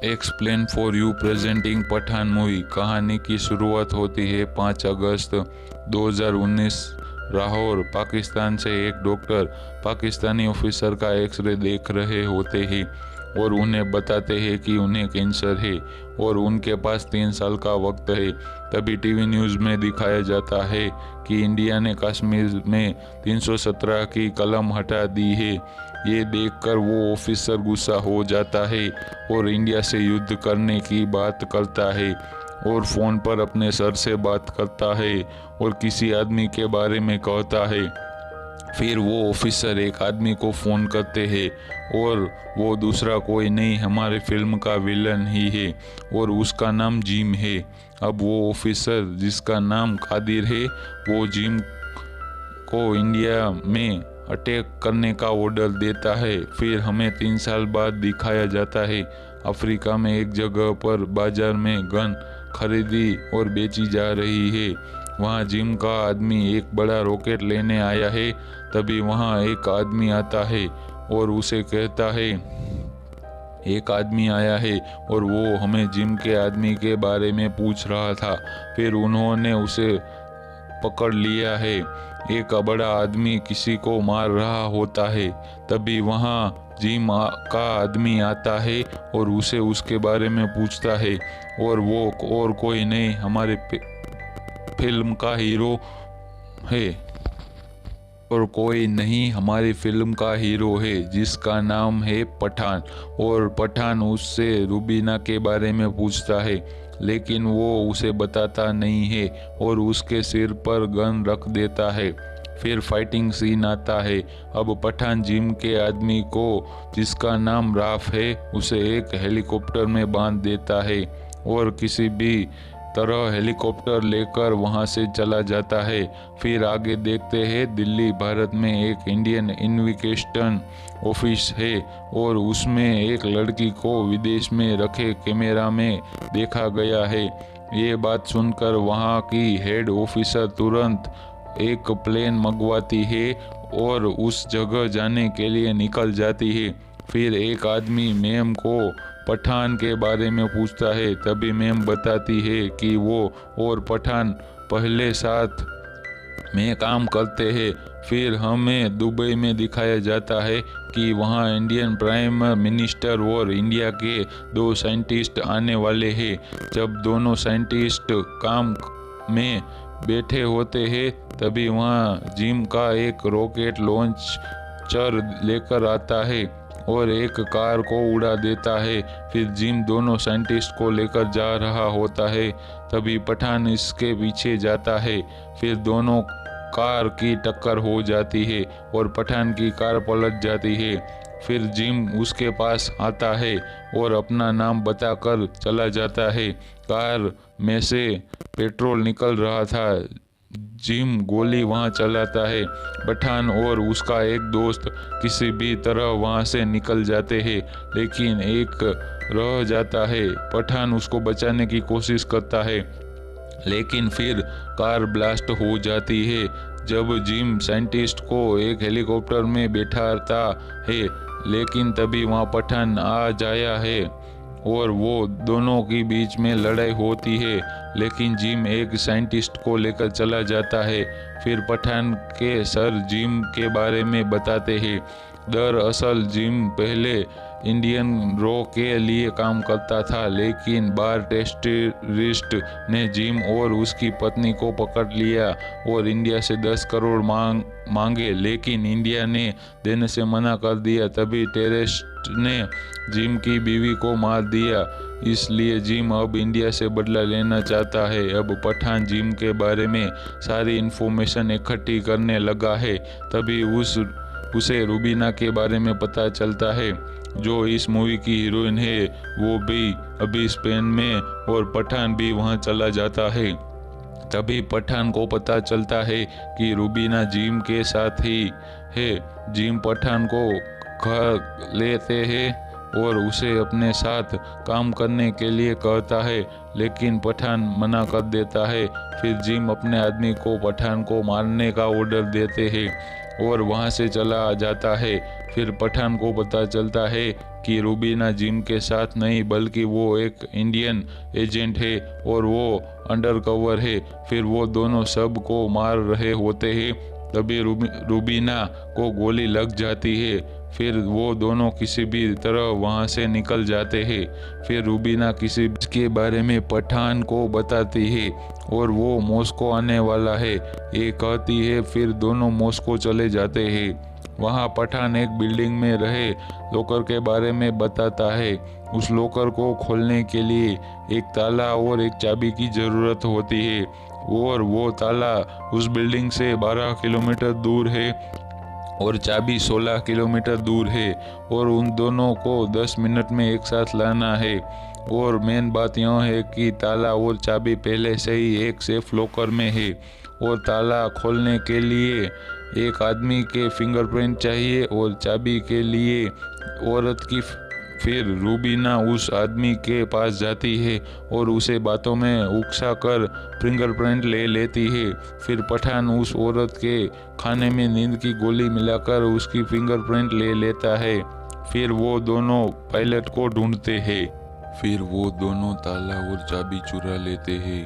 Explain for you presenting Pathaan movie. कहानी की शुरुआत होती है 5 अगस्त 2019। लाहौर पाकिस्तान से एक डॉक्टर पाकिस्तानी ऑफिसर का एक्सरे देख रहे होते हैं और उन्हें बताते हैं कि उन्हें कैंसर है और उनके पास 3 साल का वक्त है। तभी टीवी न्यूज़ में दिखाया जाता है कि इंडिया ने कश्मीर में 317 की कलम हटा दी है। ये देखकर वो ऑफिसर गुस्सा हो जाता है और इंडिया से युद्ध करने की बात करता है और फ़ोन पर अपने सर से बात करता है और किसी आदमी के बारे में कहता है। फिर वो ऑफिसर एक आदमी को फ़ोन करते हैं और वो दूसरा कोई नहीं हमारे फिल्म का विलन ही है और उसका नाम जिम है। अब वो ऑफिसर जिसका नाम कादिर है वो जिम को इंडिया में अटैक करने का ऑर्डर देता है। फिर हमें 3 साल बाद दिखाया जाता है अफ्रीका में एक जगह पर बाजार में गन खरीदी और बेची जा रही है। वहाँ जिम का आदमी एक बड़ा रॉकेट लेने आया है। तभी वहाँ एक आदमी आता है और उसे कहता है एक आदमी आया है और वो हमें जिम के आदमी के बारे में पूछ रहा था। फिर उन्होंने उसे पकड़ लिया है। एक बड़ा आदमी किसी को मार रहा होता है। तभी वहाँ जिम का आदमी आता है और उसे उसके बारे में पूछता है और वो और कोई नहीं हमारे फिल्म का हीरो है और कोई नहीं हमारी फिल्म का हीरो है जिसका नाम है पठान। और पठान उससे रूबीना के बारे में पूछता है लेकिन वो उसे बताता नहीं है और उसके सिर पर गन रख देता है। फिर फाइटिंग सीन आता है। अब पठान जिम के आदमी को जिसका नाम राफ है उसे एक हेलीकॉप्टर में बांध देता है और किसी भी तरह हेलीकॉप्टर लेकर वहां से चला जाता है। फिर आगे देखते हैं दिल्ली भारत में एक इंडियन इन्वेस्टिगेशन ऑफिस है और उसमें एक लड़की को विदेश में रखे कैमरा में देखा गया है। ये बात सुनकर वहां की हेड ऑफिसर तुरंत एक प्लेन मंगवाती है और उस जगह जाने के लिए निकल जाती है। फिर एक आदमी मैम को पठान के बारे में पूछता है। तभी मैम बताती है कि वो और पठान पहले साथ में काम करते हैं। फिर हमें दुबई में दिखाया जाता है कि वहाँ इंडियन प्राइम मिनिस्टर और इंडिया के 2 साइंटिस्ट आने वाले हैं। जब दोनों साइंटिस्ट काम में बैठे होते हैं तभी वहाँ जिम का एक रॉकेट लॉन्चर लेकर आता है और एक कार को उड़ा देता है। फिर जिम दोनों साइंटिस्ट को लेकर जा रहा होता है। तभी पठान इसके पीछे जाता है। फिर दोनों कार की टक्कर हो जाती है और पठान की कार पलट जाती है। फिर जिम उसके पास आता है और अपना नाम बताकर चला जाता है। कार में से पेट्रोल निकल रहा था। जिम गोली वहां चलाता है। पठान और उसका एक दोस्त किसी भी तरह वहां से निकल जाते हैं लेकिन एक रह जाता है। पठान उसको बचाने की कोशिश करता है लेकिन फिर कार ब्लास्ट हो जाती है। जब जिम साइंटिस्ट को एक हेलीकॉप्टर में बैठाता है लेकिन तभी वहां पठान आ जाया है और वो दोनों के बीच में लड़ाई होती है लेकिन जिम एक साइंटिस्ट को लेकर चला जाता है। फिर पठान के सर जिम के बारे में बताते हैं। दरअसल जिम पहले इंडियन रॉ के लिए काम करता था लेकिन बार टेररिस्ट ने जिम और उसकी पत्नी को पकड़ लिया और इंडिया से 10 करोड़ मांगे लेकिन इंडिया ने देने से मना कर दिया। तभी टेररिस्ट ने जिम की बीवी को मार दिया। इसलिए जिम अब इंडिया से बदला लेना चाहता है। अब पठान जिम के बारे में सारी इन्फॉर्मेशन इकट्ठी करने लगा है। तभी उसे रूबीना के बारे में पता चलता है जो इस मूवी की हीरोइन है। वो भी अभी स्पेन में और पठान भी वहां चला जाता है। तभी पठान को पता चलता है कि रूबीना जिम के साथ ही है। जिम पठान को घर लेते हैं और उसे अपने साथ काम करने के लिए कहता है लेकिन पठान मना कर देता है। फिर जिम अपने आदमी को पठान को मारने का ऑर्डर देते हैं और वहां से चला जाता है। फिर पठान को पता चलता है कि रूबीना जिम के साथ नहीं बल्कि वो एक इंडियन एजेंट है और वो अंडरकवर है। फिर वो दोनों सब को मार रहे होते हैं, तभी रूबीना को गोली लग जाती है। फिर वो दोनों किसी भी तरह वहां से निकल जाते हैं। फिर रूबीना किसी के बारे में पठान को बताती है और वो मॉस्को आने वाला है ये कहती है। फिर दोनों मॉस्को चले जाते हैं। वहाँ पठान एक बिल्डिंग में रहे लॉकर के बारे में बताता है। उस लॉकर को खोलने के लिए एक ताला और एक चाबी की जरूरत होती है और वो ताला उस बिल्डिंग से 12 किलोमीटर दूर है और चाबी 16 किलोमीटर दूर है और उन दोनों को 10 मिनट में एक साथ लाना है। और मेन बात यह है कि ताला और चाबी पहले से ही एक सेफ लॉकर में है और ताला खोलने के लिए एक आदमी के फिंगरप्रिंट चाहिए और चाबी के लिए औरत की। फिर रूबीना उस आदमी के पास जाती है और उसे बातों में उकसा कर फिंगरप्रिंट ले लेती है। फिर पठान उस औरत के खाने में नींद की गोली मिलाकर उसकी फिंगरप्रिंट ले लेता है। फिर वो दोनों पायलट को ढूंढते हैं। फिर वो दोनों ताला और चाबी चुरा लेते हैं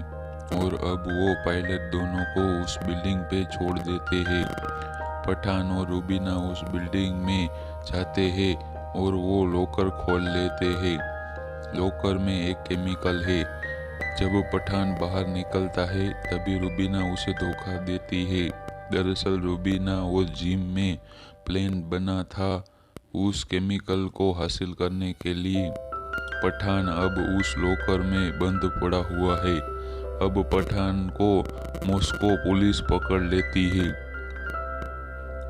और अब वो पायलट दोनों को उस बिल्डिंग पे छोड़ देते हैं। पठान और रूबीना उस बिल्डिंग में जाते हैं और वो लॉकर खोल लेते हैं। लॉकर में एक केमिकल है। जब पठान बाहर निकलता है तभी रूबीना उसे धोखा देती है। दरअसल रूबीना वो जिम में प्लान बना था उस केमिकल को हासिल करने के लिए। पठान अब उस लॉकर में बंद पड़ा हुआ है। अब पठान को मॉस्को पुलिस पकड़ लेती है।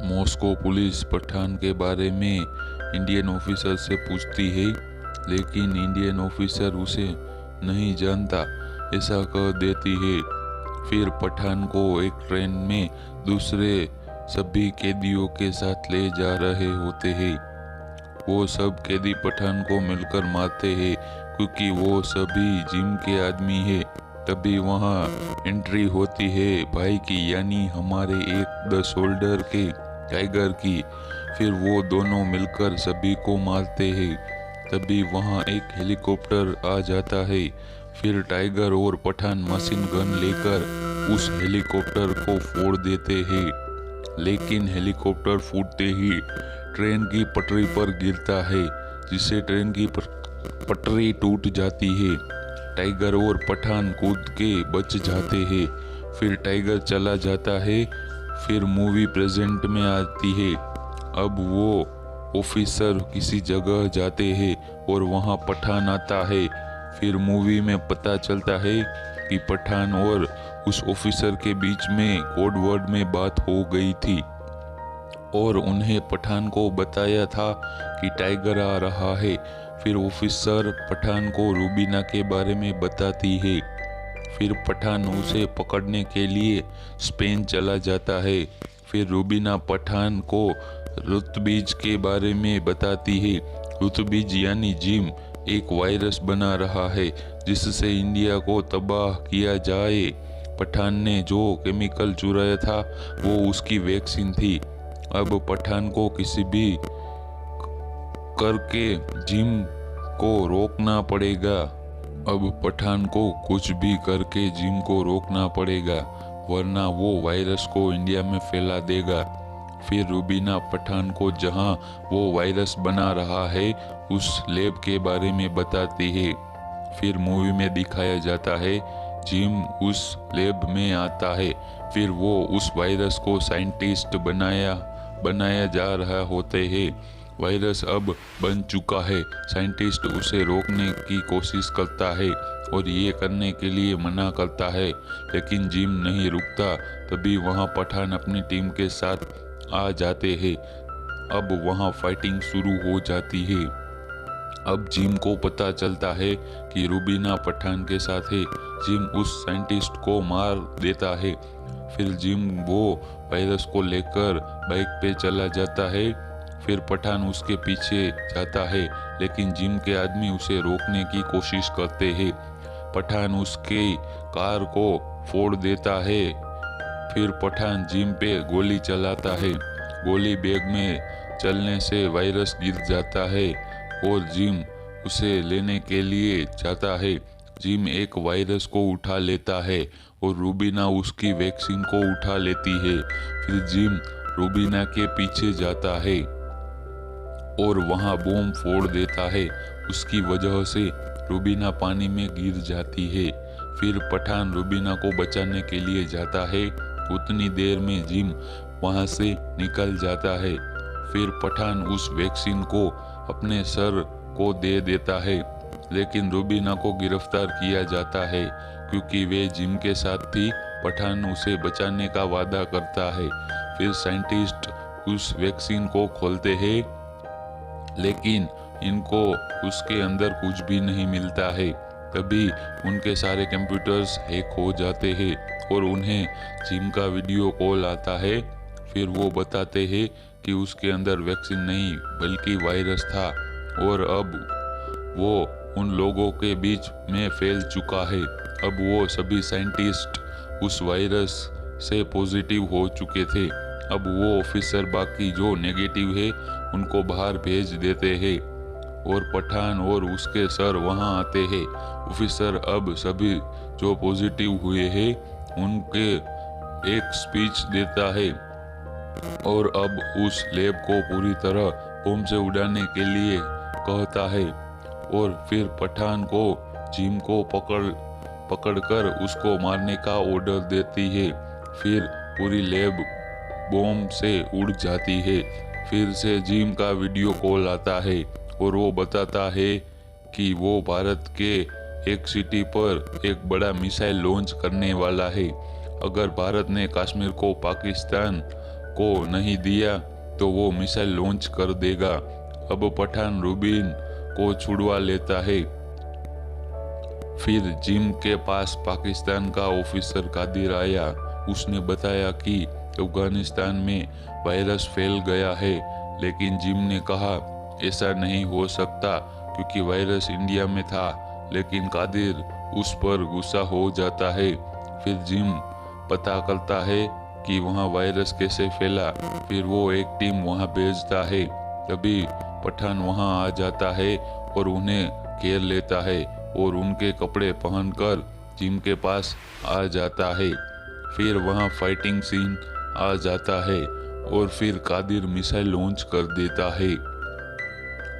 मॉस्को पुलिस पठान के बारे में इंडियन ऑफिसर से पूछती है, लेकिन इंडियन ऑफिसर उसे नहीं जानता ऐसा कह देती है। फिर पठान को एक ट्रेन में दूसरे सभी कैदियों के साथ ले जा रहे होते हैं। वो सब कैदी पठान को मिलकर मारते हैं क्योंकि वो सभी जिम के आदमी है। तभी वहाँ एंट्री होती है भाई की, यानी हमारे एक द शोल्डर के टाइगर की। फिर वो दोनों मिलकर सभी को मारते हैं। तभी वहाँ एक हेलीकॉप्टर आ जाता है। फिर टाइगर और पठान मशीन गन लेकर उस हेलीकॉप्टर को फोड़ देते हैं, लेकिन हेलीकॉप्टर फूटते ही ट्रेन की पटरी पर गिरता है, जिससे ट्रेन की पटरी टूट जाती है। टाइगर और पठान कूद के बच जाते हैं। फिर टाइगर चला जाता है। फिर मूवी प्रेजेंट में आती है। अब वो ऑफिसर किसी जगह जाते हैं और वहाँ पठान आता है। फिर मूवी में पता चलता है कि पठान और उस ऑफिसर के बीच में कोड वर्ड में बात हो गई थी और उन्हें पठान को बताया था कि टाइगर आ रहा है। फिर ऑफिसर पठान को रूबीना के बारे में बताती है। फिर पठान उसे पकड़ने के लिए स्पेन चला जाता है। फिर रूबीना पठान को रुतबीज के बारे में बताती है। रुतबीज यानी जिम एक वायरस बना रहा है जिससे इंडिया को तबाह किया जाए। पठान ने जो केमिकल चुराया था वो उसकी वैक्सीन थी। अब पठान को किसी भी करके जिम को रोकना पड़ेगा। अब पठान को कुछ भी करके जिम को रोकना पड़ेगा, वरना वो वायरस को इंडिया में फैला देगा। फिर रूबीना पठान को जहां वो वायरस बना रहा है उस लैब के बारे में बताती है। फिर मूवी में दिखाया जाता है जिम उस लैब में आता है। फिर वो उस वायरस को साइंटिस्ट बनाया जा रहा होते हैं। वायरस अब बन चुका है। साइंटिस्ट उसे रोकने की कोशिश करता है और ये करने के लिए मना करता है, लेकिन जिम नहीं रुकता। तभी वहाँ पठान अपनी टीम के साथ आ जाते हैं। अब वहाँ फाइटिंग शुरू हो जाती है। अब जिम को पता चलता है कि रूबीना पठान के साथ है। जिम उस साइंटिस्ट को मार देता है। फिर जिम वो वायरस को लेकर बाइक पे चला जाता है। फिर पठान उसके पीछे जाता है, लेकिन जिम के आदमी उसे रोकने की कोशिश करते हैं। पठान उसके कार को फोड़ देता है। फिर पठान जिम पे गोली चलाता है। गोली बैग में चलने से वायरस गिर जाता है और जिम उसे लेने के लिए जाता है। जिम एक वायरस को उठा लेता है और रूबीना उसकी वैक्सीन को उठा लेती है। फिर जिम रूबीना के पीछे जाता है और वहां बम फोड़ देता है। उसकी वजह से रूबीना पानी में गिर जाती है। फिर पठान रूबीना को बचाने के लिए जाता है। उतनी देर में जिम वहां से निकल जाता है। फिर पठान उस वैक्सीन को अपने सर को दे देता है, लेकिन रूबीना को गिरफ्तार किया जाता है क्योंकि वे जिम के साथ थी। पठान उसे बचाने का वादा करता है। फिर साइंटिस्ट उस वैक्सीन को खोलते हैं, लेकिन इनको उसके अंदर कुछ भी नहीं मिलता है। तभी उनके सारे कंप्यूटर्स हैक हो जाते हैं और उन्हें जिम का वीडियो कॉल आता है। फिर वो बताते हैं कि उसके अंदर वैक्सीन नहीं बल्कि वायरस था और अब वो उन लोगों के बीच में फैल चुका है। अब वो सभी साइंटिस्ट उस वायरस से पॉजिटिव हो चुके थे। अब वो ऑफिसर बाकी जो नेगेटिव है उनको बाहर भेज देते हैं और पठान और उसके सर वहां आते हैं। ऑफिसर अब सभी जो पॉजिटिव हुए हैं उनके एक स्पीच देता है और अब उस लैब को पूरी तरह बम से उड़ाने के लिए कहता है और फिर पठान को जिम को पकड़कर उसको मारने का ऑर्डर देती है। फिर पूरी लैब बम से उड़ जाती है। फिर से जिम का वीडियो कॉल आता है और वो बताता है कि वो भारत के एक सिटी पर एक बड़ा मिसाइल लॉन्च करने वाला है। अगर भारत ने कश्मीर को पाकिस्तान को नहीं दिया तो वो मिसाइल लॉन्च कर देगा। अब पठान रूबीन को छुड़वा लेता है। फिर जिम के पास पाकिस्तान का ऑफिसर कादिर आया। उसने बताया कि अफगानिस्तान में वायरस फैल गया है, लेकिन जिम ने कहा ऐसा नहीं हो सकता क्योंकि वायरस इंडिया में था। लेकिन कादिर उस पर गुस्सा हो जाता है। फिर जिम पता करता है कि वहाँ वायरस कैसे फैला। फिर वो एक टीम वहाँ भेजता है। तभी पठान वहाँ आ जाता है और उन्हें घेर लेता है और उनके कपड़े पहनकर जिम के पास आ जाता है। फिर वहाँ फाइटिंग सीन आ जाता है और फिर कादिर मिसाइल लॉन्च कर देता है।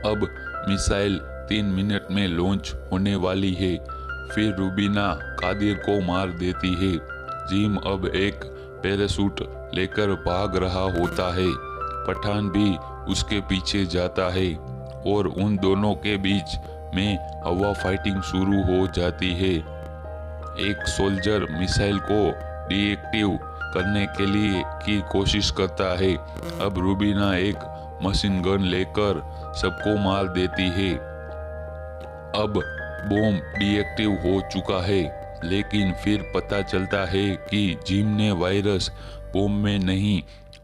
अब मिसाइल 3 मिनट में लॉन्च होने वाली है। फिर रूबीना कादिर को मार देती है। जिम अब एक पैराशूट लेकर भाग रहा होता है। पठान भी उसके पीछे जाता है और उन दोनों के बीच में हवा फाइटिंग शुरू हो जाती है। एक सोल्जर मिसाइल को डीएक्टिव करने के लिए की कोशिश करता है। अब रूबीना एक मशीन गन लेकर सबको मार देती है। अब बम डीएक्टिव हो चुका है, लेकिन फिर पता चलता है कि जिम ने वायरस बम में नहीं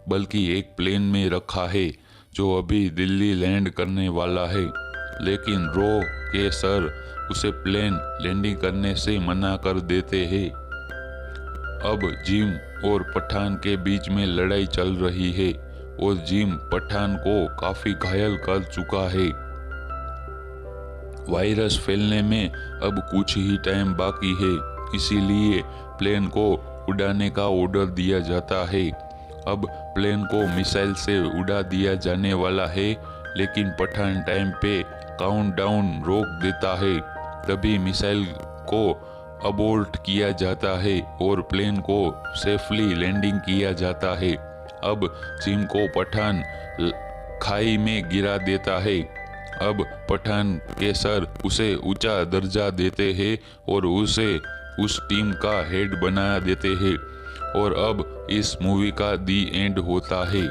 बल्कि एक प्लेन में रखा है जो अभी दिल्ली लैंड करने वाला है। लेकिन रो के सर उसे प्लेन लैंडिंग करने से मना कर देते हैं। अब जिम और पठान के बीच में लड़ाई चल रही है और जिम पठान को काफी घायल कर चुका है। वायरस फैलने में अब कुछ ही टाइम बाकी है, इसीलिए प्लेन को उड़ाने का ऑर्डर दिया जाता है। अब प्लेन को मिसाइल से उड़ा दिया जाने वाला है, लेकिन पठान टाइम पे काउंटडाउन रोक देता है। तभी मिसाइल को अबॉर्ट किया जाता है और प्लेन को सेफली लैंडिंग किया जाता है। अब जिम को पठान खाई में गिरा देता है। अब पठान के सर उसे ऊंचा दर्जा देते हैं और उसे उस टीम का हेड बना देते हैं। और अब इस मूवी का दी एंड होता है।